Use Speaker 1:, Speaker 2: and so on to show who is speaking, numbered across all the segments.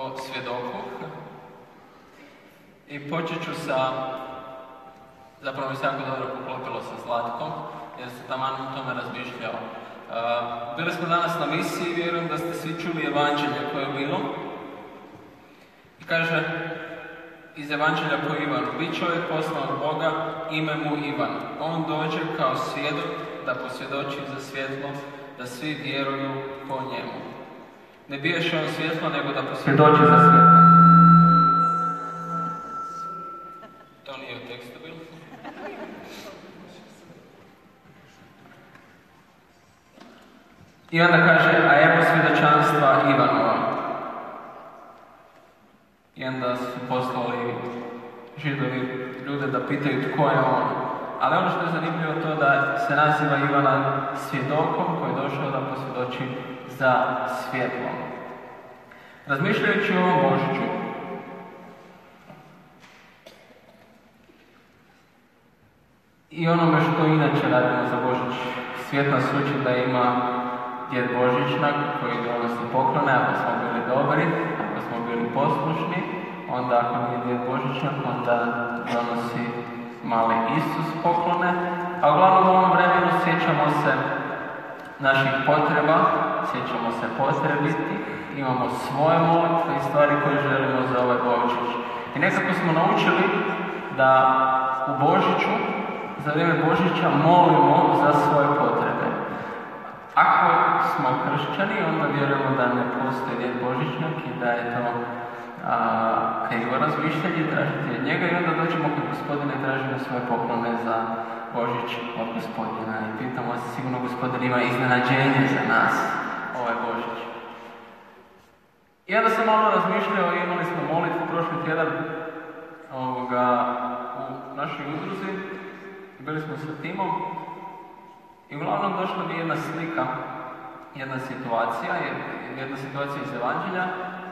Speaker 1: o svjedoku i počet ću sa, zapravo mi se jako dobro poklopilo sa Zlatkom, jer se taman o tome razmišljao. Bili smo danas na misiji, vjerujem da ste svi čuli evanđelje koje je bilo. I kaže iz evanđelja po Ivanu: bit čovjek poslan od Boga, ime mu Ivan. On dođe kao svjedok da posvjedoči za svjetlo, da svi vjeruju po njemu. Ne biješe on svjetlo, nego da posvjedoči za svjetlo. To nije u tekstu bilo. I onda kaže, a evo svjedočanstva Ivanova. I onda su poslali Židovi ljude da pitaju tko je on. Ali ono što je zanimljivo to da se naziva Ivana svjedokom koji je došao da posvjedoči za svjetlo. Razmišljajući o ovom Božiću, i onome što inače radimo za Božić, svijet nas uči da ima djed Božićnak koji donosi poklone, ako smo bili dobri, ako smo bili poslušni, onda ako nije djed Božićnak, onda donosi mali Isus poklone. A uglavnom u ovom vremenu sjećamo se naših potreba, sjećamo se potrebiti, imamo svoje molitve i stvari koje želimo za ovaj Božić. I nekako smo naučili da u Božiću, za vrijeme Božića, molimo za svoje potrebe. Ako smo kršćani, onda vjerujemo da ne postoji djed Božićnjak i da je to krivo razmišljanje, tražiti od njega, i onda dođemo kod Gospodina i tražimo svoje poklone za Božić od Gospodina. I pitamo se, sigurno Gospodin ima iznenađenje za nas ovaj Božić. I onda sam malo razmišljao, imali smo molitvu prošli tjedan u našoj udruzi, bili smo sa timom i uglavnom došla mi jedna slika, jedna situacija iz evanđelja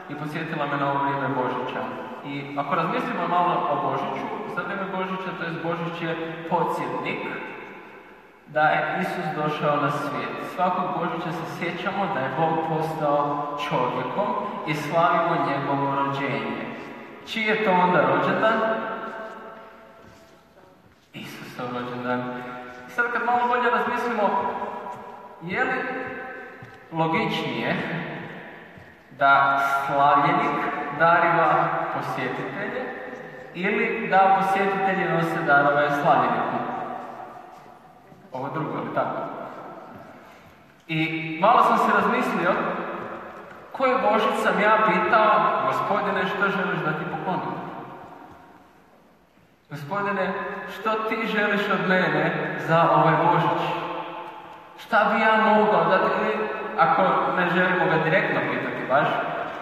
Speaker 1: i podsjetila me na ovo vrijeme Božića. I ako razmislimo malo o Božiću, za vrijeme Božića, to je Božić je podsjetnik da je Isus došao na svijet. Svakog Božića se sjećamo da je Bog postao čovjekom i slavimo njegovo rođenje. Čiji je to onda rođendan? Isusov rođendan. I sad kad malo bolje razmislimo, je li logičnije da slavljenik dariva posjetitelje ili da posjetitelji nose darove slavljeniku? Ovo drugo, ali tako? I malo sam se razmislio, koju Božić sam ja pitao: Gospodine, što želiš da ti poklonim? Gospodine, što ti želiš od mene za ovaj Božić? Šta bi ja mogao da ti, ako ne želimo ga direktno pitati baš,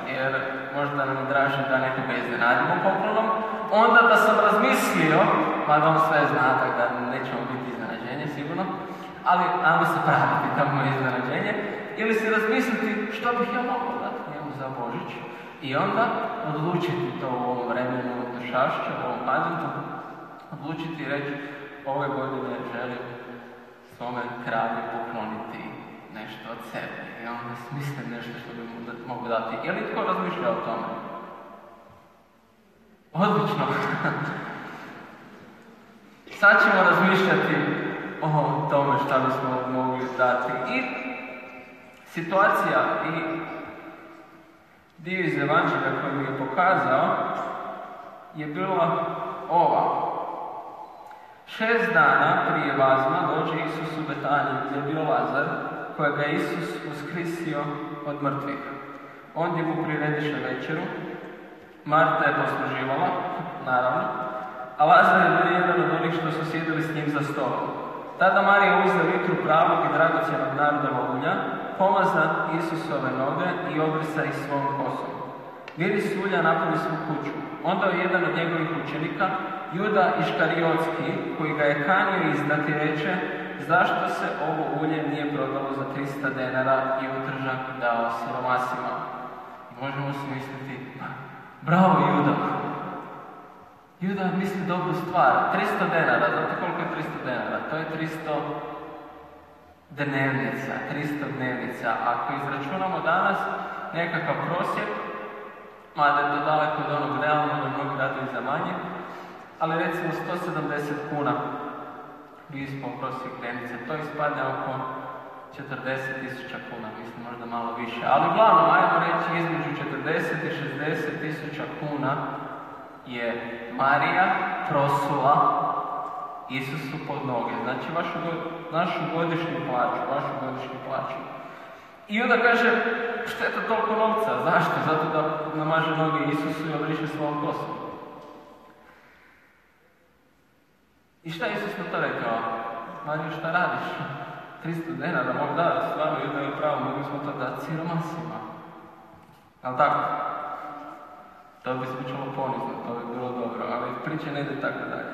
Speaker 1: jer možda nam je draže da nekoga iznenadimo poklonom, onda da sam razmislio, mada on sve zna, tako da nećemo biti iznenađenje sigurno, ali ajmo se praviti tamo iznenađenje, ili si razmisliti što bih ja mogao dati njemu za Božić i onda odlučiti to u ovom vremenu šašća, u ovom adventu, odlučiti i reći: ove godine želim svome kralju pokloniti nešto od sebe. I onda smislim nešto što bi mu mogu dati. Je li tko razmišlja o tome? Odlično! Sad ćemo razmišljati o tome šta bismo mogli dati. I situacija i dio iz evanđelja koji mi je pokazao je bila ova. 6 dana prije Vazma dođe Isus u Betaniju, gdje je bio Lazar, kojega je Isus uskrisio od mrtvih. Ondje mu prirediše večeru, Marta je posluživala, naravno, a Lazar je bio jedan od onih što su sjedili s njim za stolom. Tada Marija uzela litru pravog i dragocjenog nardovog ulja, pomaza Isusove noge i obrisa ih svom kosom. Miris ulja napuni svu kuću. Onda je jedan od njegovih učenika, Juda Iškariotski, koji ga je kanio izdati, reče: zašto se ovo ulje nije prodalo za 300 denara i utržak dao siromasima? I možemo si misliti: bravo Juda! Juda misli dobru stvar. 300 denara, znate koliko je 300 denara? To je 300 dnevnica, 300 dnevnica. Ako izračunamo danas nekakav prosjek, mada je to daleko od onog realnog, mnogi raduju za manje, ali recimo 170 kuna bi ispao prosjek dnevnice, to ispadne oko 40.000 kuna, mislim možda malo više, ali uglavnom ajmo reći između 40 i 60.000 kuna je Marija prosula Isusu pod noge, znači našu godišnju plaću. I onda kaže, što je to toliko novca? Zašto? Zato da namaže noge Isusu i obriše svom kosom. I šta je Isus na to rekao? Mariju, šta radiš? 300 denara, mogu da, stvarno imaju pravo, mogli smo to dati siromasima. Ali tako? To bi zvučalo ponizno, to bi bilo dobro, ali priča ne ide tako dalje.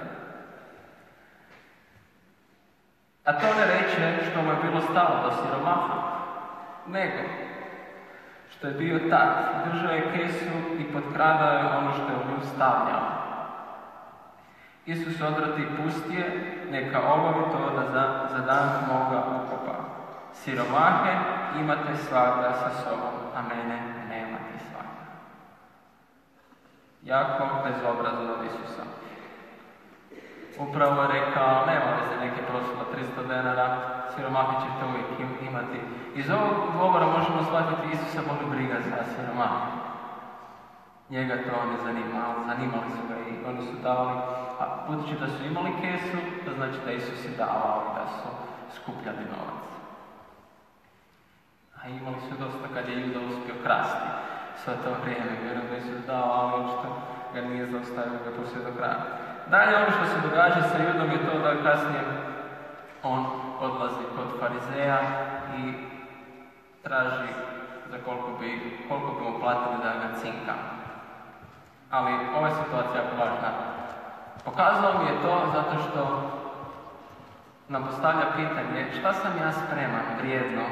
Speaker 1: A to ne reče što mu je bilo stalo do siromaha, nego što je bio tat, držao je kesu i potkradao je ono što je u nju stavljao. Isus odrati pustije, neka obavi to da za dan moga ukopa. Siromahe imate svagda sa sobom, a mene nemate svagda. Jako bezobrazno od Isusa. Upravo je rekao, nema veze neke prosula 300 denara, siromahe ćete uvijek imati. Iz ovog govora možemo shvatiti Isusa boli briga za siromahe. Njega to ne zanimali su ga i oni su davali, a budući da su imali kesu, to znači da Isus je davao i da su skupljali novac. A imali su dosta kad je Juda uspio krasti sve to vrijeme, vjerujem da Isus dao, ali očito ga nije zaustavio ga poslije do kraja. Dalje ono što se događa sa Judom je to da kasnije on odlazi kod farizeja i traži za koliko bi mu platili da ga cinka. Ali ova je situacija jako važna. Pokazalo mi je to zato što nam postavlja pitanje šta sam ja spreman vrijedno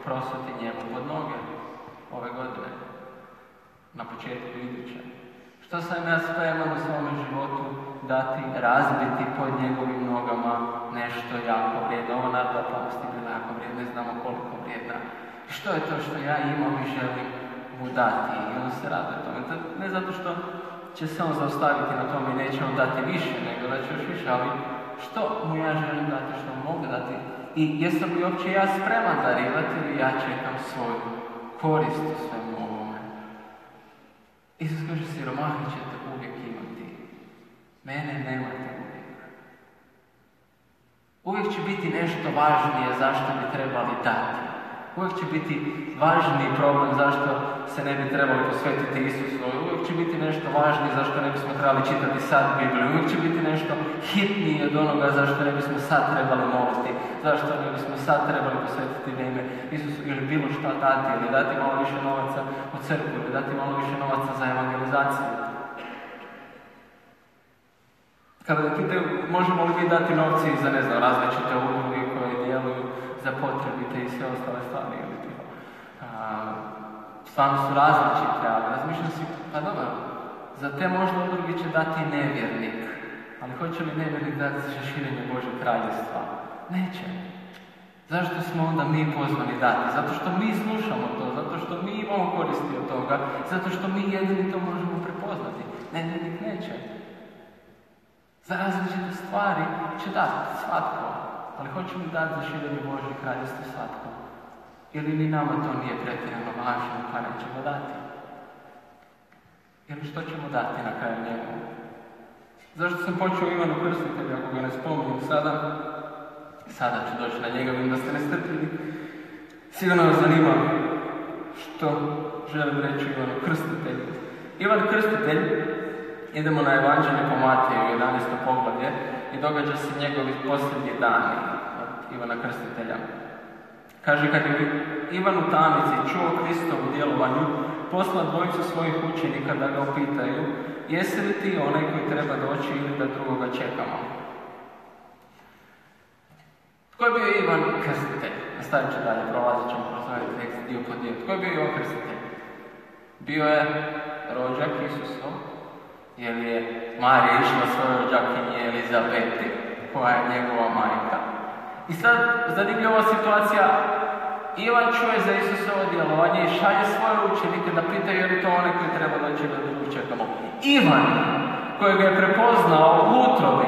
Speaker 1: prosuti njemu pod noge ove godine, na početku iduće. Što sam ja spreman u svome životu dati, razbiti pod njegovim nogama nešto jako vrijedno. Ova nadlapanost je bila jako vrijedna, ne znamo koliko vrijedna. Što je to što ja imam i želim mu dati? I on se raduje tome. Ne zato što će se on zaustaviti na tome i neće on dati više, nego da će još više, ali što mu ja želim dati, što mu mogu dati? I jesam li uopće ja spreman darivati ili ja čekam svoju korist u svemu ovome? Isus kaže, siromahi ćete uvijek imati. Mene nemate uvijek. Uvijek će biti nešto važnije zašto bi trebali dati. Uvijek će biti važniji problem zašto se ne bi trebali posvetiti Isusu. Uvijek će biti nešto važnije zašto ne bismo trebali čitati sad Bibliju. Uvijek će biti nešto hitnije od onoga zašto ne bismo sad trebali moliti. Zašto ne bismo sad trebali posvetiti vrijeme Isusu ili bilo šta dati. Ili dati malo više novaca u crkvu. Ili dati malo više novaca za evangelizaciju. Kada te pitaju možemo li vi dati novci za različite udruge koje djeluju za potrebite i sve ostale stvari. Stvarno su različite, ali razmišljam si, pa dobro, za te možda udruge će dati nevjernik, ali hoće li nevjernik dati za širenje Božeg kraljevstva? Neće. Zašto smo onda mi pozvani dati? Zato što mi slušamo to, zato što mi imamo koristi od toga, zato što mi jedini to možemo prepoznati. Nevjernik neće. Za različite stvari će dati svatko. Ali hoće li dati za širenje Božje kraljevstva svatko? Ili ni nama to nije pretjerano važno, pa nećemo dati? Ili što ćemo dati na kraju njemu? Zašto sam počeo Ivanu Krstitelju, ako ga ne spominjem sada ću doći na njega, vidim da ste nestrpljivi. Sigurno vas zanima što želim reći Ivanu Krstitelju. Ivan Krstitelj, idemo na Evanđelje po Mateju, 11. poglavlje, i događa se njegovi posljednji dani od Ivana Krstitelja. Kaže, kad je Ivan u tamnici čuo Kristovu djelovanju, posla dvojicu svojih učenika da ga upitaju, jesi li ti onaj koji treba doći ili da drugoga čekamo? Tko je bio Ivan Krstitelj? Nastavit ću dalje, prolazit ćemo kroz ovaj tekst dio po dio. Tko je bio Ivan Krstitelj? Bio je rođak Isusov, jer je Marija išla svojoj rođakinji Elizabeti, koja je njegova majka. I sad, zanimljiva situacija, Ivan čuje za Isusovo djelovanje i šalje svoje učenike da pitaju je li to one koji treba doći da čekamo. Ivan, koji ga je prepoznao u utrobi,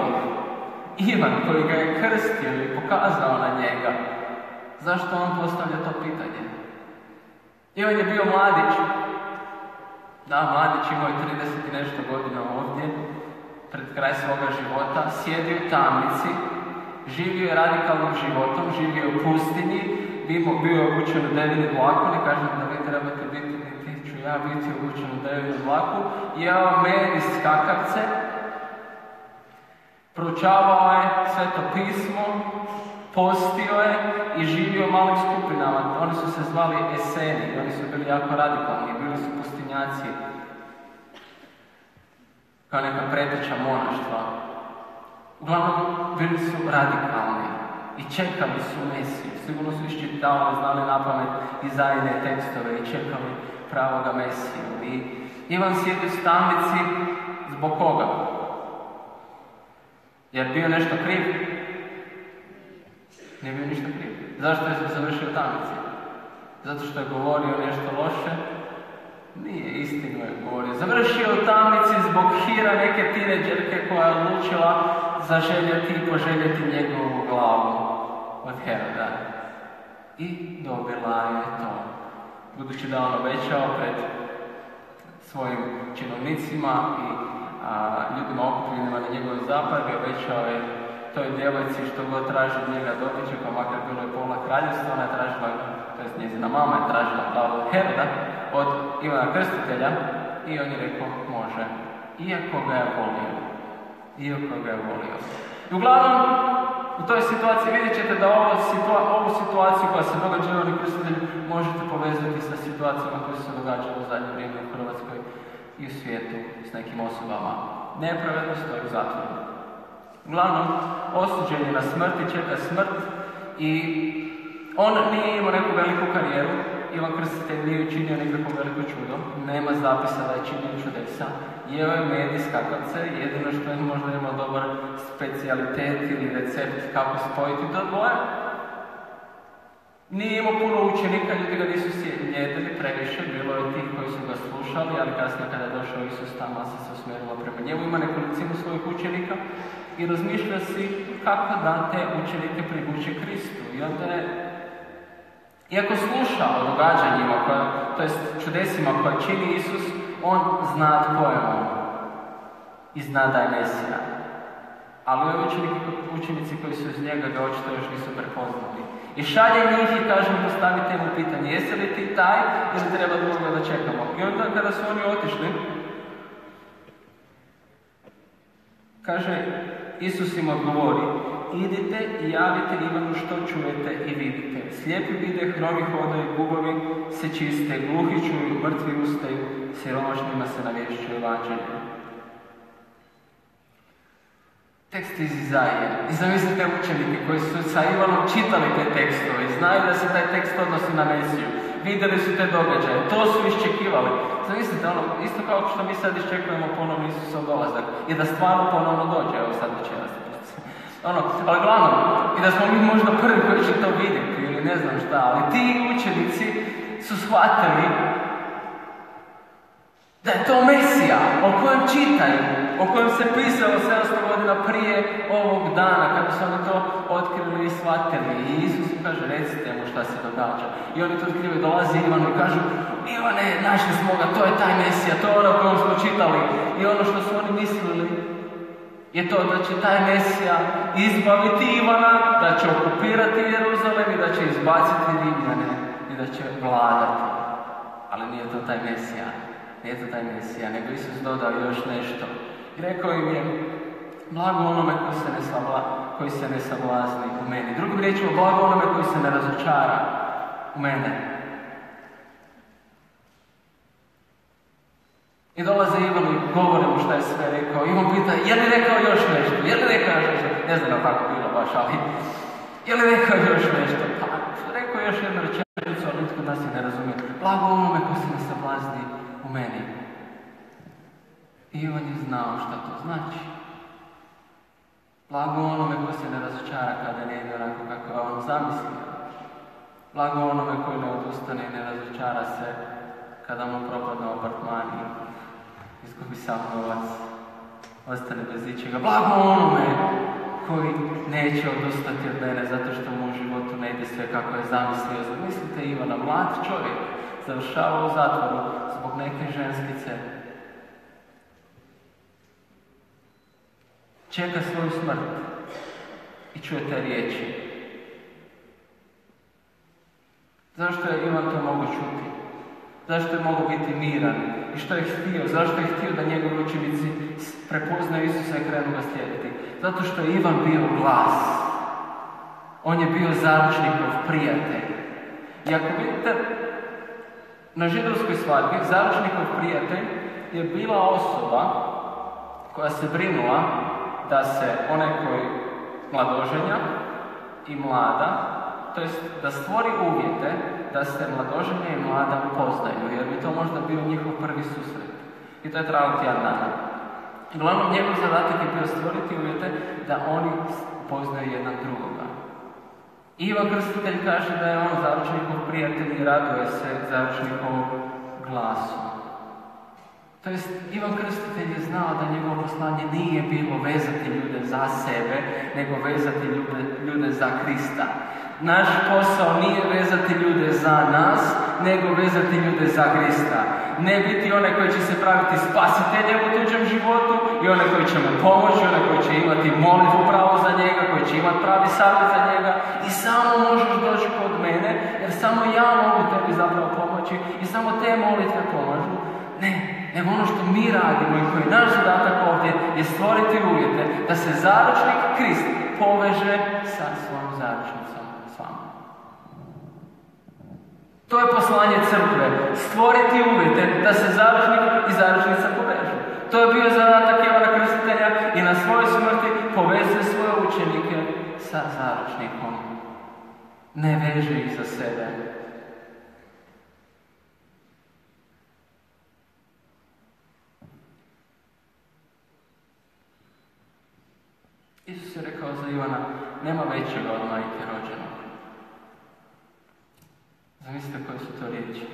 Speaker 1: Ivan koji ga je krstio i pokazao na njega, zašto on postavlja to pitanje? Ivan je bio mladić. Da, mladić imao je 30 i nešto godina ovdje, pred kraj svoga života, sjedio u tamnici, živio je radikalnim životom, živio je u pustinji, bio je obučen u devini dlaku, ne kažem da vi trebate biti, niti ću ja biti obučen u devinu dlaku, jeo med i skakavce, proučavao je Sveto pismo, postio je i živio u malim skupinama. Oni su se zvali Eseni, oni su bili jako radikalni, bili su pustinjaci, kao neka preteča monaštva. Uglavnom, bili su radikalni i čekali su Mesiju. Sigurno su iščitavali, znali napamet Izajine tekstove i čekali pravoga Mesiju. I Ivan sjedi u tamnici zbog koga? Jer bio nešto kriv? Nije bio ništa kriv. Zašto je završio u tamnici? Zato što je govorio nešto loše? Nije, istinu je govorio. Završio u tamnici zbog hira neke tineđerke koja je odlučila zaželjeti i poželjeti njegovu glavu od Heroda. I dobila je to. Budući da on obećao pred svojim činovnicima i ljudima okupljenima na njegovoj zapravi, obećao je toj djevojci što god traži od njega dobit će, pa makar bilo je pola kraljevstva, ona je tražila, to jest njezina mama je tražila glavu od Heroda, od Ivana Krstitelja, i on je rekao može, iako ga je volio. I uglavnom, u toj situaciji vidjet ćete da ovu situaciju koja se događa Ivanu Krstitelju možete povezati sa situacijama koje se događaju u zadnje vrijeme u Hrvatskoj i u svijetu s nekim osobama. Nepravedno stoji u zatvoru. Uglavnom, osuđen je na smrt i čeka smrt i on nije imao neku veliku karijeru. Ivan Krstitelj nije učinio nekako veliko čudo, nema zapisa da je činio čudesa. Jeo je med i skakavce, jedino što je možda imao dobar specijalitet ili recept kako spojiti to dvoje. Nije imao puno učenika, ljudi ga nisu sjedili previše, bilo je tih koji su ga slušali, ali kasnije kada je došao Isus, ta masa se usmjerila prema njemu. Ima nekolicinu svojih učenika i razmišlja si kako da te učenike privuče Kristu. I onda je, iako sluša o događanjima, to jest čudesima koje čini Isus, on zna tko je on i zna da je Mesija. Ali ovi učenici koji su iz njega ga očito još nisu prepoznali. I šalje njih i kaže mu, postavite mu pitanje, jesi li ti taj ili treba drugo da čekamo? I onda kada su oni otišli, kaže, Isus im odgovori, idite i javite Ivanu što čujete i vidite. Slijepi vide, hromi hodaju, gubovi se čiste, gluhi čuju, mrtvi ustaju, siromašnima se navješćuje evanđelje. Tekst iz Izaije. I zamislite učenike koji su sa Ivanom čitali te tekstove i znaju da se taj tekst odnosi na Mesiju. Vidjeli su te događaje, to su iščekivali. Zamislite, isto kao što mi sad iščekujemo ponovno Isusov dolazak i da stvarno ponovno dođe, evo sad večeras. Ali glavno, i da smo mi možda prvi koji će to vidjeti ili ne znam šta, ali ti učenici su shvatili da je to Mesija o kojem čitaju, o kojem se pisalo 700 godina prije ovog dana, kada su oni to otkrili i shvatili. I Isus im kaže, recite mu šta se događa. I oni to otkrivaju, dolazi Ivanu i kažu, Ivane, našli smo ga, to je taj Mesija, to je ono o kojem smo čitali. I ono što su oni mislili je to da će taj Mesija izbaviti Ivana, da će okupirati Jeruzalem i da će izbaciti Rimljane i da će vladati. Ali nije to taj Mesija. Nije to taj Mesija, nego Isus dodao još nešto. I rekao im je, blago onome koji se ne sablazni u meni. Drugim riječima, blago onome koji se ne razočara u mene. I dolaze Ivan i govore mu šta je sve rekao. Ivan pita, je li rekao još nešto? Je li rekao još nešto? Ne znam da tako bilo baš, ali je li rekao još nešto? Pa, rekao još jednu rečenicu, ali nitko nas je ne razumije. Blago onome koji se ne sablazni u meni. Ivan je znao šta to znači. Blago onome koji se ne razočara kada ne ide onako kako je on zamislio. Blago onome koji ne odustane i ne razočara se kada mu propadne apartman i izgubi sam novac, ostane bez ičega. Blago onome koji neće odustati od mene zato što mu u životu ne ide sve kako je zamislio. Zamislite Ivana, mlad čovjek, završava u zatvoru zbog neke ženskice. Čeka svoju smrt i čuje te riječi. Zašto je Ivan to mogo čuti? Zašto je mogo biti miran? I što je htio? Zašto je htio da njegovi učenici prepoznaju Isusa i krenu ga slijediti? Zato što je Ivan bio glas. On je bio zaručnikov prijatelj. I ako vidite, na židovskoj svadbi zaručnikov prijatelj je bila osoba koja se brinula da se onaj koji mladoženja i mlada, to jest da stvori uvjete da se mladoženja i mlada upoznaju, jer bi to možda bio njihov prvi susret. I to je trajalo tjedan dana. Uglavnom, njegov zadatak je bio stvoriti uvjete da oni upoznaju jedan drugoga. Ivan Krstitelj kaže da je on zaručnikov prijatelj i raduje se zaručnikovom glasu. To jest, Ivan Krstitelj je znao da njegovo poslanje nije bilo vezati ljude za sebe, nego vezati ljude za Krista. Naš posao nije vezati ljude za nas, nego vezati ljude za Krista. Ne biti onaj koji će se praviti spasiteljem u tuđem životu i onaj koji će mu pomoći, onaj koji će imati molitvu pravo za njega, koji će imati pravi savjet za njega i samo možeš doći kod mene, jer samo ja mogu tebi zapravo pomoći i samo te molitve pomažu. Ne, nego ono što mi radimo i koji je naš zadatak ovdje je stvoriti uvjete da se zaručnik Krist poveže sa svojom zaručnicom s vama. To je poslanje crkve, stvoriti uvjete da se zaručnik i zaručnica povežu. To je bio zadatak Ivana Krstitelja i na svojoj smrti povezuje svoje učenike sa zaručnikom. Ne veže ih za sebe. Isus je rekao za Ivana, nema većega od majke rođenog. Zamislite koje su to riječi.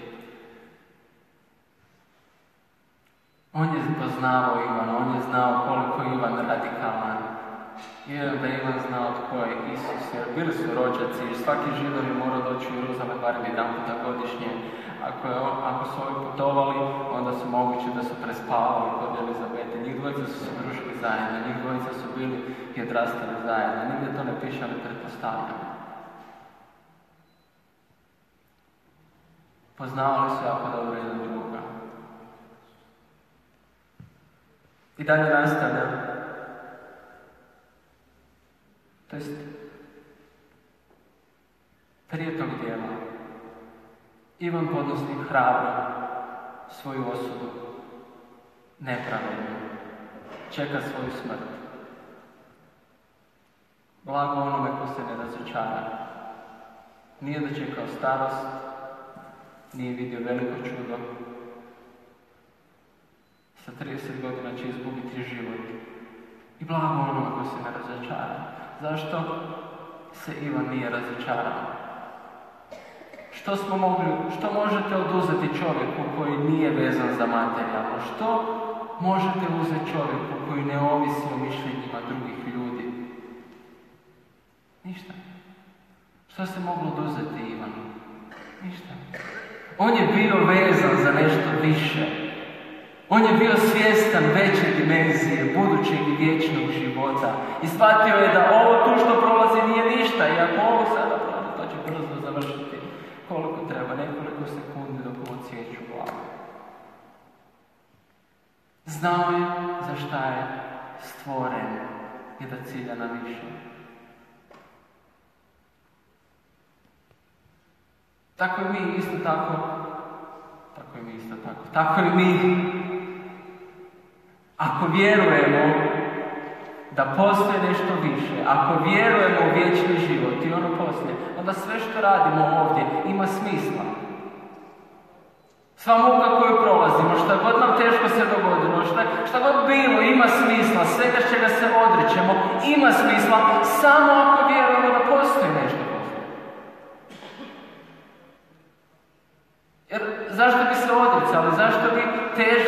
Speaker 1: On je poznavao Ivana, on je znao koliko je Ivan radikalan. Vjerujem da je Ivan znao tko je Isus, jer bili su rođaci i svaki Židov je morao doći u Jeruzalem barem jedan puta godišnje. Ako su ovi putovali, onda su moguće da su prespavali kod Elizabete. Njih dvojica su se družili zajedno, njih dvojica su bili i odrastali zajedno. Nigdje to ne piše, ali pretpostavljamo. Poznavali su jako dobro jedan druga. I dalje nastavlja. To jest, prije tog dijela, Ivan podnosi hrabro svoju osudu, nepravedno, čeka svoju smrt. Blago onome ko se ne razočara. Nije dočekao starost, nije vidio veliko čudo. Sa 30 godina će izgubiti život. I blago onome ko se ne razočara. Zašto se Ivan nije razočarao? Što možete oduzeti čovjeku koji nije vezan za materijalno? Što možete uzeti čovjeku koji ne ovisi o mišljenjima drugih ljudi? Ništa. Što se moglo oduzeti Ivanu? Ništa. On je bio vezan za nešto više. On je bio svjestan veće dimenzije, budućeg i vječnog života. I shvatio je da ovo tu što prolazi nije ništa. I ako ovo sada prolazi, to će brzo završiti. Koliko treba? Nekoliko sekundi dok mu odsjeću glavu. Znao je za šta je stvoren i da cilja na više. Tako i mi isto tako. Tako i mi. Ako vjerujemo da postoji nešto više, ako vjerujemo u vječni život i ono poslije, onda sve što radimo ovdje ima smisla. Sva muka koju prolazimo, šta god nam teško se dogodilo, šta god bilo, ima smisla. Svega čega se odričemo, ima smisla, samo ako vjerujemo da postoji nešto poslije.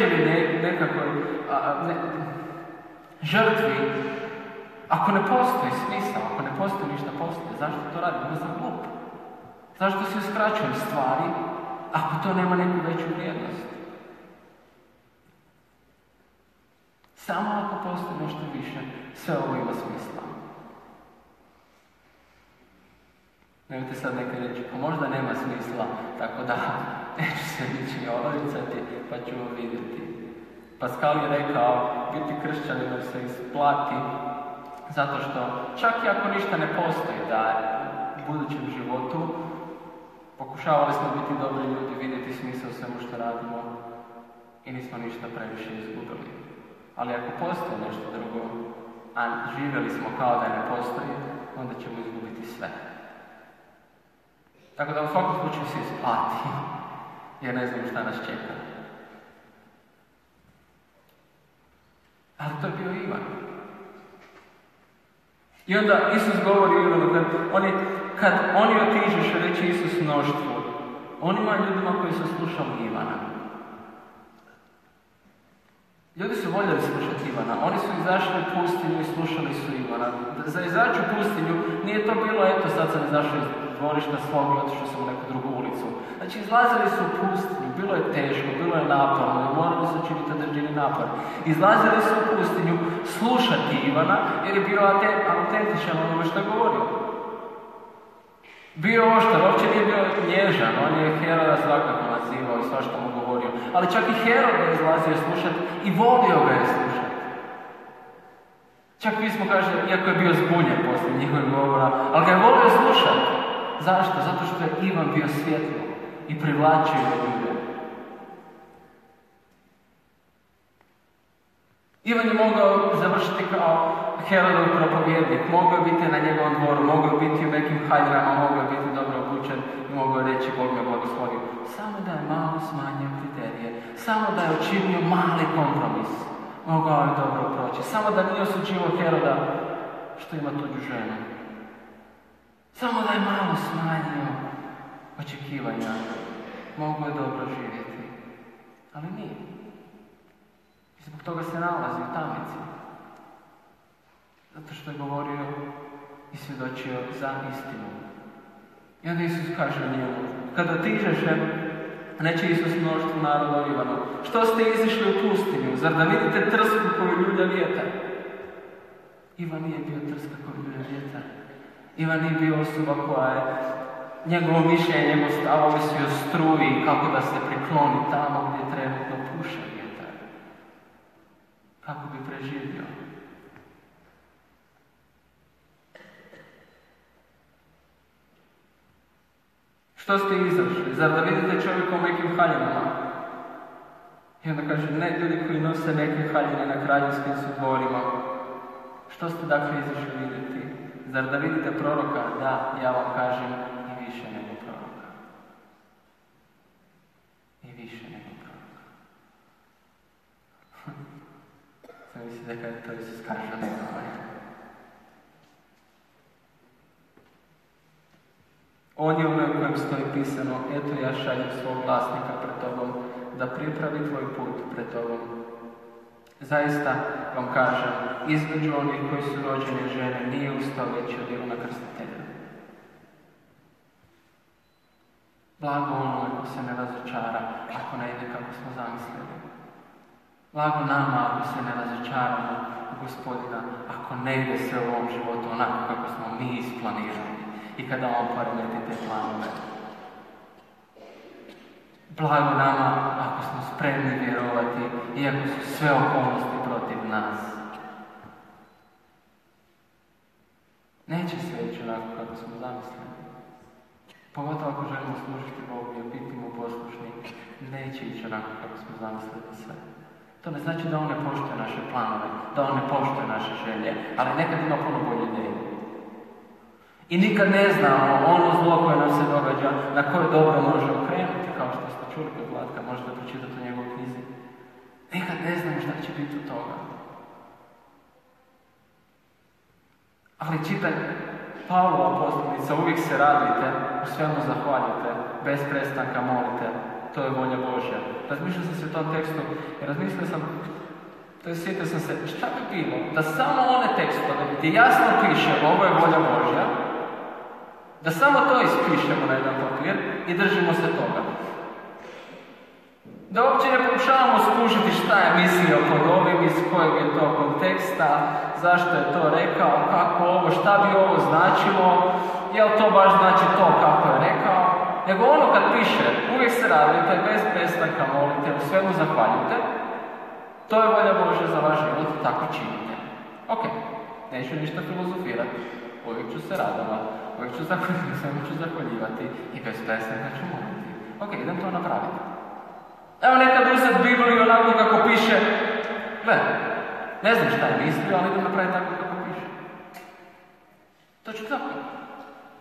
Speaker 1: žrtvi nekakvoj žrtvi, ako ne postoji smisao, ako ne postoji ništa postoji, zašto to radim? Ne znam, glup. Zašto si uskraćujem stvari ako to nema neku veću vrijednost? Samo ako postoji nešto više, sve ovo ima smisla. Nemojte sad neka reći, pa možda nema smisla, tako da neću se ničim odricati, pa ću vidjeti. Pascal je rekao, biti kršćaninom se isplati, zato što čak i ako ništa ne postoji da u budućem životu, pokušavali smo biti dobri ljudi, vidjeti smisao u svemu što radimo i nismo ništa previše izgubili. Ali ako postoji nešto drugo, a živjeli smo kao da ne postoji, onda ćemo izgubiti sve. Tako da u svakom slučaju se isplati, jer ne znam šta nas čeka. Ali to je bio Ivan. I onda Isus govori Ivanu, kad oni otiđeš, reći Isus mnoštvu, onima ljudima koji su slušali Ivana. Ljudi su voljeli slušati Ivana, oni su izašli u pustinju i slušali su Ivana. Za izaći u pustinju nije to bilo, eto sad sam izašao iz dvorišta svog i otišao sam u neku drugu ulicu. Znači izlazili su u pustinju, bilo je teško, bilo je naporno i morali su činiti određeni napor. Izlazili su u pustinju slušati Ivana jer je bio autentičan onome što je govorio. Bio oštar, uopće nije bio nježan, on je Heroda svakako nazivao i svašta mu govorio. Ali čak i Herod je izlazio slušati i volio ga je slušati. Čak pismo kaže, iako je bio zbunjen poslije njihovih govora, ali ga je volio slušati. Zašto? Zato što je Ivan bio svjetlo i privlačio ljude. Ivan je mogao završiti kao Herodov propovjednik, mogao je biti na njegovom dvoru, mogao je biti u nekim haljinama, mogao je biti dobro obučen i mogao je reći Bog me blagoslovio. Samo da je malo smanjio kriterije, samo da je učinio mali kompromis, mogao je dobro proći. Samo da nije osuđivao Heroda što ima tuđu ženu. Samo da je malo smanjio očekivanja, mogao je dobro živjeti. Ali nije. I zbog toga se nalazi u tamnici. Zato što je govorio i svjedočio za istinu. I onda Isus kaže njemu, kad otiđeš, neće Isus mnoštvu naroda Ivanu, što ste izišli u pustinju, zar da vidite trsku koju ljulja vjetar? Ivan nije bio trska koju ljulja vjetar. Ivan nije bio osoba koja je njegovo mišljenje, njegov stav ovisio o struji, kako da se prikloni tamo gdje trenutno puše vjetar. Kako bi preživio. Što ste izašli? Zar da vidite čovjeka u nekim haljinama? I onda kaže, ne ljudi koji nose neke haljine na kraljinskim su dvorima. Što ste dakle izašli vidjeti? Zar da vidite proroka? Da, ja vam kažem, i više nego proroka. I više nego proroka. Sam mislite kada je to Isus kaže nekome. On je onaj u kojem stoji pisano, eto ja šaljem svog glasnika pred tobom, da pripravi tvoj put pred tobom. Zaista vam kažem, između onih koji su rođeni žene nije ustao veći od Ivana Krstitelja. Blago onome ko se ne razočara, ako ne ide kako smo zamislili. Blago nama ako se ne razočaramo u Gospodina, ako ne ide sve u ovom životu onako kako smo mi isplanirali. I kada on poremeti te planove. Blago nama ako smo spremni vjerovati, iako su sve okolnosti protiv nas. Neće sve ići onako kako smo zamislili. Pogotovo ako želimo služiti Bogu i biti mu poslušni, neće ići onako kako smo zamislili sve. To ne znači da on ne poštuje naše planove, da on ne poštuje naše želje, ali nekad ima puno bolje ideje. I nikad ne znamo ono zlo koje nam se događa, na koje dobro može okrenuti, kao što ste čuli kod Vlatka, možete pročitati u njegovoj knjizi. Nikad ne znamo šta će biti od toga. Ali čitaj Pavlova poslanice, uvijek se radite, u svemu zahvaljujte, bez prestanka molite, to je volja Božja. Razmišljao sam se o tom tekstu i razmišljao sam, sjetio sam se, šta bi bilo da samo one tekstove gdje jasno piše ovo je volja Božja, da samo to ispišemo na jedan papir i držimo se toga. Da uopće ne pokušavamo skužiti šta je mislio pod ovim, iz kojeg je to konteksta, zašto je to rekao, kako ovo, šta bi ovo značilo, jel to baš znači to kako je rekao. Nego ono kad piše, uvijek se radite, bez prestanka molite, u svemu zahvaljujte, to je volja Božja za vaš život, tako činite. Ok, neću ništa filozofirati, uvijek ću se radovati, uvijek ću zahvaljivati, svemu ću zahvaljivati i bez prestanka ću moliti. Ok, idem to napraviti. Evo nekad uzeti Bibliju onako kako piše, gledaj, ne znam šta je mislio, ali idem napraviti tako kako piše. To ću tako.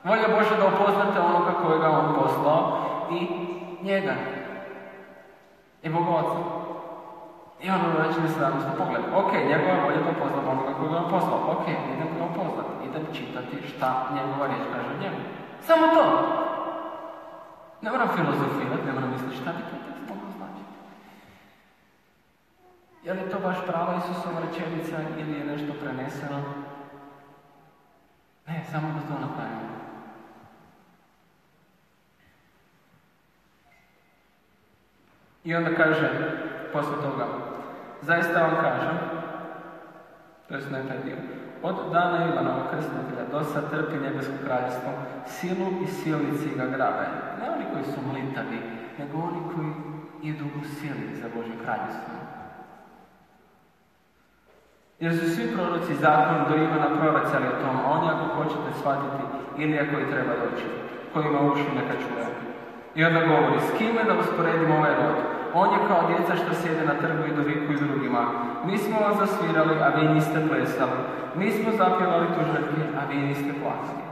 Speaker 1: Volja Božja da upoznate onoga kojega on poslao i njega. I Boga Oca. I ono reći misle, pogledaj, ok, njegova volja da upoznam onoga kojega on poslao, ok, idem ga upoznati, idem čitati šta njegova riječ kaže o njemu. Samo to. Ne moram filozofirati, ne moram misliti šta bi to tekst moglo značiti. Je li to baš prava Isusova rečenica ili je nešto preneseno? Ne, samo da to napravimo. I onda kaže, posle toga, zaista vam kažem, to je ne taj dio, od dana Ivanova Krstitelja do sad trpi nebesko kraljevstvo, silu i silnici ga grabe. Ne oni koji su mlitavi, nego oni koji idu u sili za Božje kraljevstvo. Jer su svi proroci zakon do Ivana prorocali o tom, a oni ako hoćete shvatiti, ili ako i treba doći, koji ima uši neka čuje. I onda govori, s kime da usporedimo ovaj rod? On je kao djeca što sjede na trgu i dovikuju drugima. Mi smo vas zasvirali, a vi niste plesali. Mi smo zapjevali tužaljke, a vi niste plakali.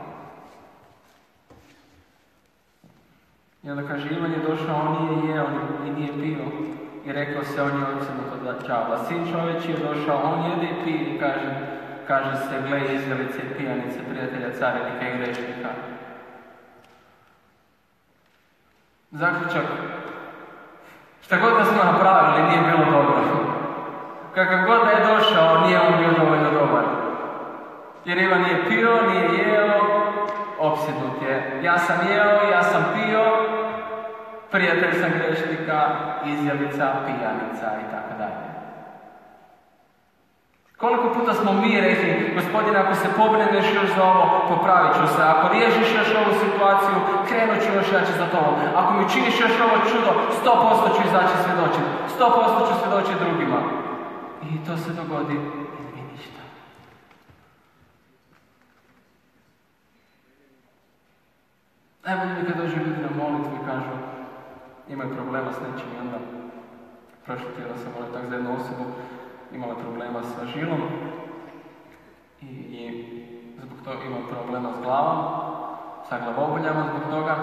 Speaker 1: I onda kaže, Ivan je došao, on nije jeo i nije pio. I rekao se, on je odsunut od đavla. Sin čovječi je došao, on jede i pije i kaže se, gle izjavice i pijanice, prijatelja carinika i grešnika. Zaključak. Šta god da smo napravili, nije bilo dobro. Kakav god da je došao, nije on bio dovoljno dobar. Jer Ivan nije pio, nije jeo, opsjednut je. Ja sam jeo, ja sam pio, prijatelj sam grešnika, izjavica, pijanica i tako dalje. Koliko puta smo mi rekli, Gospodine, ako se pobrineš još za ovo, popravit ću se. Ako riješiš još ovu situaciju, krenut ću još jače za to. Ako mi učiniš još ovo čudo, 100% ću izaći svjedočiti. 100% ću svjedočiti drugima. I to se dogodi i ništa. Najbolje mi kad dođu ljudi na molitvu i kažu, imaju problema s nečim i onda prošli tjedan sam molio tak za jednu osobu, imala problema sa žilom i zbog toga ima problema s glavom, sa glavoboljama zbog toga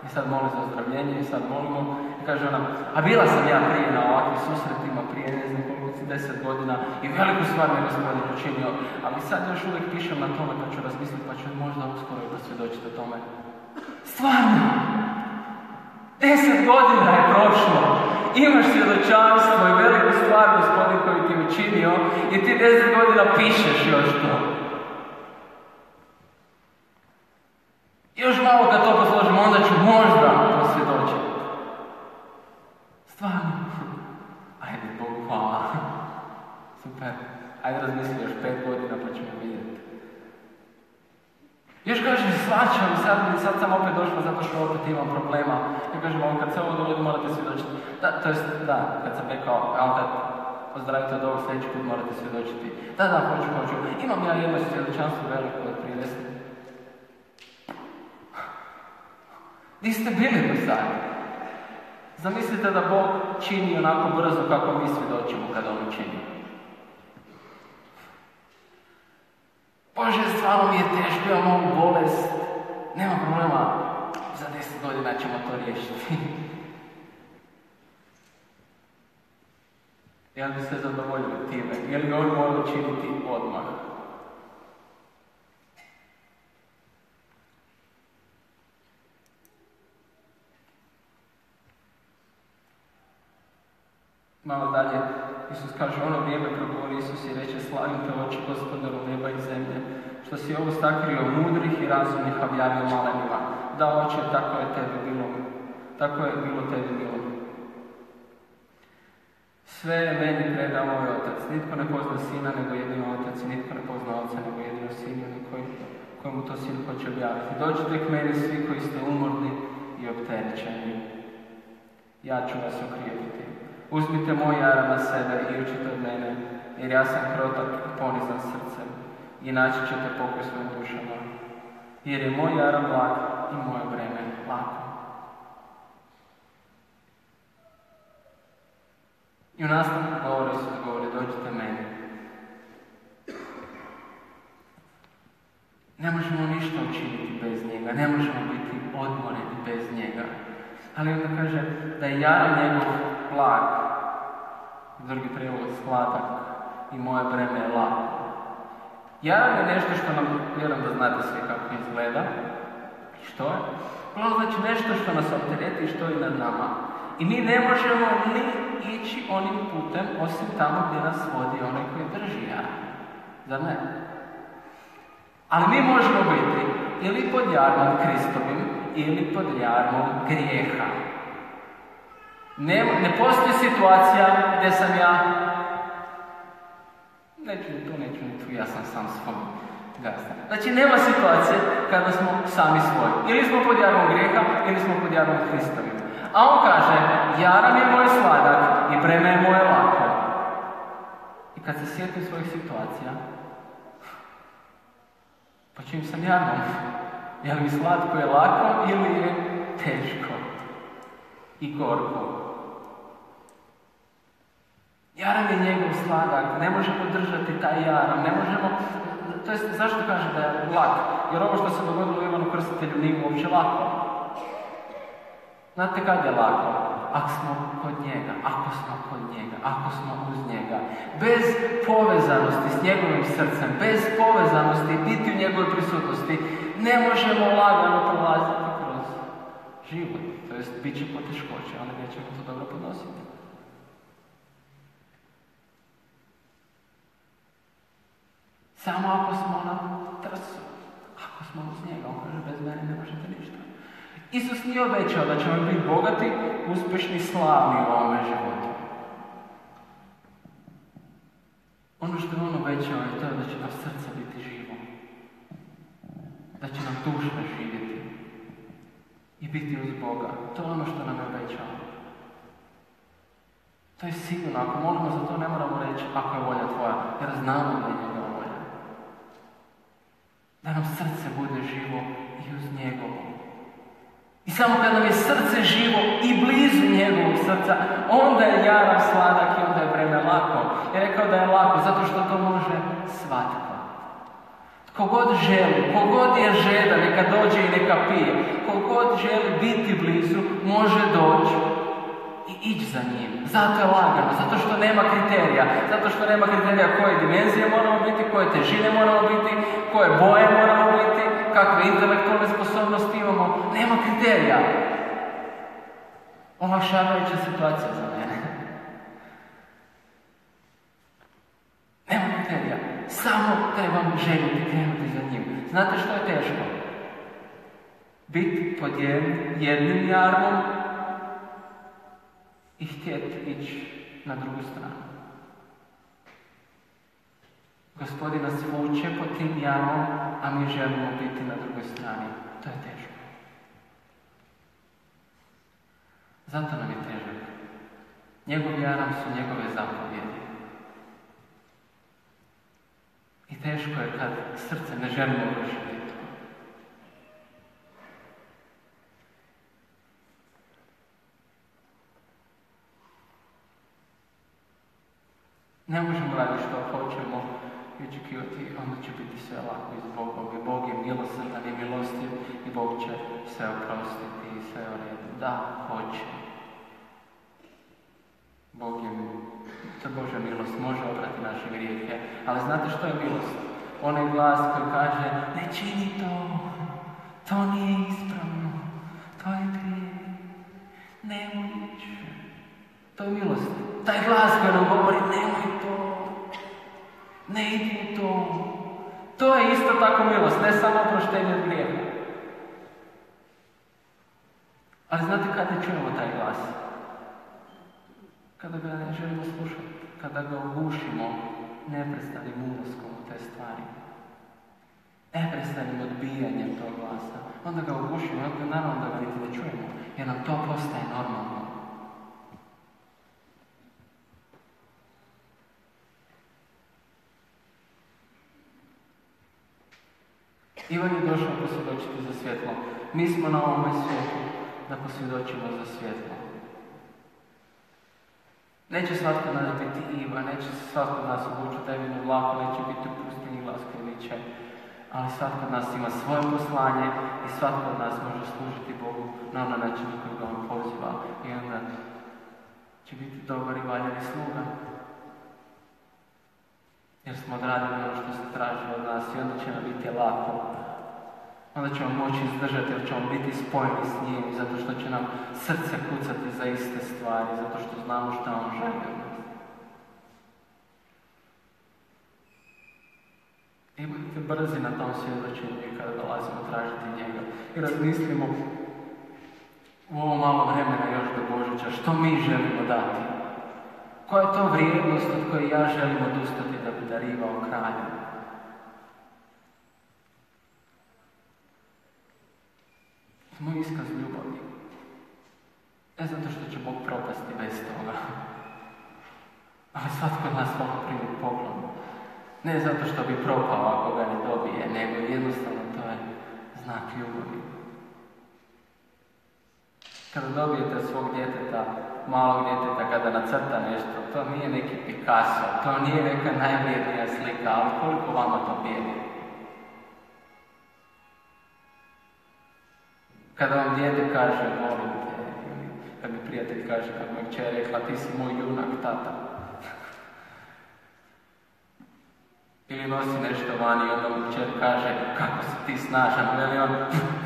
Speaker 1: i sad moli za ozdravljenje i sad molimo i kaže ona, a bila sam ja prije na ovakvim susretima, prije ne znam koliko 10 godina i veliku stvar mi je Gospodin učinio, ali sad još uvijek pišem na tome pa ću razmisliti pa ću možda uskoro i posvjedočiti o tome. Stvarno! 10 godina je prošlo, imaš svjedočanstvo i veliku stvar Gospodin koji ti je učinio i ti 10 godina pišeš još to. Još malo kad to posložimo, onda ću možda posvjedočiti. Stvarno. Ajde, Bogu hvala. Super. Ajde razmisli još 5 godina pa ćemo vidjeti. Još kažem, svačam, sad sam opet došla zato što opet imam problema. Ja kažem, ovo kad se ovo dogodi morate svjedočiti. Da, kad sam rekao, a kad pozdravite od ovog sljedeći put morate svjedočiti. Da, hoću. Imam ja jedno svjedočanstvo veliko od prije 10. Di ste bili do sad? Zamislite da Bog čini onako brzo kako mi svjedočimo kada On čini. Bože, stvarno mi je teško, imam ovu bolest. Nema problema, za 10 godina ćemo to riješiti. Ja bi se zadovoljio time, jer bi On morao činiti odmah. Malo dalje Isus kaže, ono vrijeme progovori Isus i reče, slavim te oči Gospodaru neba i zemlje, što si ovo sakrio mudrih i razumnih, a objavio malenima. Da, oče, tako je bilo tebi bilo. Sve je meni predao moj otac. Nitko ne pozna sina nego jedino otac, nitko ne pozna oca nego jedino sin, kojemu to sin hoće objaviti. Dođite k meni svi koji ste umorni i opterećeni. Ja ću vas okrijepiti. Uzmite moj jaram na sebe i učite od mene, jer ja sam krotak i ponizan srcem i naći ćete pokoj svojim dušama. Jer je moj jaram lag i moje breme lako. I u nastavku govori, dođite meni. Ne možemo ništa učiniti bez njega, ne možemo biti odmoreni bez njega. Ali onda kaže da je jaram njegov lag, drugi prijevod sladak, i moje breme je lako. Jaram je nešto što nam, vjerujem da znate svi kako izgleda i što je. Plano znači nešto što nas optereti i što je nad nama. I mi ne možemo ni ići onim putem osim tamo gdje nas vodi onaj koji drži jaram. Zar ne? Ali mi možemo biti ili pod jarmom Kristovim ili pod jarmom grijeha. Ne postoji situacija gdje sam ja, neću ni tu, ja sam sam svoj gazda. Znači nema situacije kada smo sami svoji. Ili smo pod jarmom grijeha ili smo pod jarmom Kristovim. A on kaže, jaram je moj sladak i breme je moje lako. I kad se sjetim svojih situacija, pa čim sam jarmom, je li mi slatko je lako ili je teško i gorko? Jaram je njegov sladak, ne možemo držati taj jaram, ne možemo, to jest zašto kaže da je lak? Jer ovo što se dogodilo Ivanu Krstitelju nije uopće lako. Znate kad je lako? Ako smo kod njega, ako smo uz njega. Bez povezanosti s njegovim srcem, bez povezanosti biti u njegovoj prisutnosti, ne možemo lagano prolaziti kroz život. To jest, bit će poteškoće, ali nećemo to dobro podnositi. Samo ako smo na trsu, ako smo uz njega, on kaže, bez mene ne možete ništa. Isus nije obećao da ćemo biti bogati, uspješni, slavni u ovome životu. Ono što je on obećao je to da će nam srce biti živo. Da će nam duša živjeti. I biti uz Boga. To je ono što nam je obećao. To je sigurno. Ako molimo za to, ne moramo reći ako je volja tvoja. Jer znamo da je njegova volja. Da nam srce bude živo i uz njegovo. I samo kad nam je srce živo i blizu njegovog srca, onda je jaram sladak i onda je breme lako. Je rekao da je lako zato što to može svatko. Tko god želi, tko god je žedan, neka dođe i neka pije. Tko god želi biti blizu, može doći i ići za njim. Zato je lagano, zato što nema kriterija. Zato što nema kriterija koje dimenzije moramo biti, koje težine moramo biti, koje boje moramo biti, kakve intelektualne sposobnosti imamo. Nema kriterija. Olakšavajuća situacija za mene. Nema kriterija. Samo trebam željeti krenuti za njim. Znate što je teško? Biti pod jednim jarmom i htjeti ići na drugu stranu. Gospodin nas vuče pod tim jarmom, a mi želimo biti na drugoj strani. To je teško. Zato nam je težak. Njegov jaram su njegove zapovjedi. I teško je kad srce ne želimo vršiti to. Ne možemo raditi što hoćemo i očekivati, onda će biti sve lako iz Bogom. I Bog je milosrdan i milostiv i Bog će sve oprostiti i sve u redu. Da, hoće. Bog je to Božja milost, može oprati naše grijehe. Ali znate što je milost? Onaj glas koji kaže, ne čini to nije ispravno, to je grijeh, nemoj ići. To je milost. Taj glas Ne idi u to. To je isto tako milost, ne samo oproštenje od grijeha. Ali znate kada čujemo taj glas? Kada ga ne želimo slušati, kada ga ugušimo neprestanim ulaskom u te stvari. Neprestanim odbijanjem tog glasa. Onda ga ugušimo, onda naravno da ga niti ne čujemo, jer nam to postaje normalno. Ivan je došao posvjedočiti za svjetlo. Mi smo na ovome svijetu da posvjedočimo za svjetlo. Neće svatko od nas biti Ivan, neće se svatko od nas obući u tajvinu vlaku, neće biti u pustinji glas koji viče, ali svatko od nas ima svoje poslanje i svatko od nas može služiti Bogu na onaj način na koji ga on poziva. I onda će biti dobar i valjani sluga. Jer smo odradili ono što se traži od nas i onda će nam biti lako. Onda ćemo moći izdržati jer ćemo biti spojeni s njim, zato što će nam srce kucati za iste stvari, zato što znamo što on želi od nas. I budite brzi na tom svjedočenju i kada dolazimo tražiti njega. I razmislimo u ovo malo vremena još do Božića, što mi želimo dati. Koja je to vrijednost od koje ja želim odustati da bi darivao kralju? Moj iskaz ljubavi. Ne zato što će Bog propasti bez toga. Ali svatko od nas mogu primiti poklon. Ne zato što bi propao ako ga ne dobije, nego jednostavno to je znak ljubavi. Kada dobijete od svog djeteta, malog djeteta, kada nacrta nešto, to nije neki Picasso, to nije neka najvrijednija slika, ali koliko vama to bijedi? Kada vam dijete kaže, volim te, ili kad mi prijatelj kaže, kad mi kćer rekla, ti si moj junak, tata. Ili nosi nešto vani i onda mu kćer kaže, kako si ti snažan, veli on,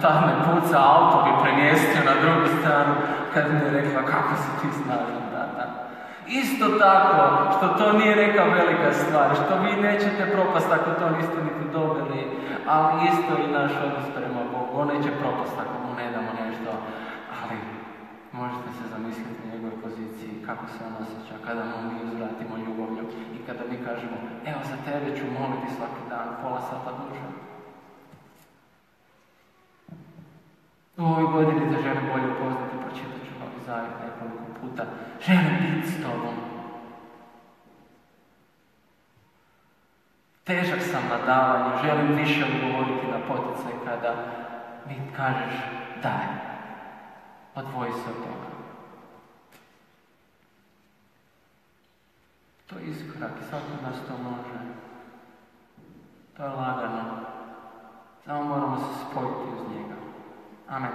Speaker 1: tad me puca, auto bi premjestio na drugu stranu, kad mi je rekla, kako si ti snažan, tata. Isto tako, što to nije neka velika stvar, što vi nećete propast ako to niste niti dobili, ali isto i naš odnos prema Bogu, on neće propast ako mu ne damo nešto, ali možete se zamisliti u njegovoj poziciji kako se on osjeća kada mu mi uzvratimo ljubavlju i kada mi kažemo, evo za tebe ću moliti svaki dan, pola sata duže. U ovoj godini te želim bolje upoznati, pročitat ću Novi Zavjet nekoliko puta. Želim biti s tobom. Težak sam na davanju, želim više odgovoriti na poticaj kada mi kažeš daj, odvoji se od toga. To je iskorak i svako od nas to može. To je lagano. Samo moramo se spojiti uz njega. Amen.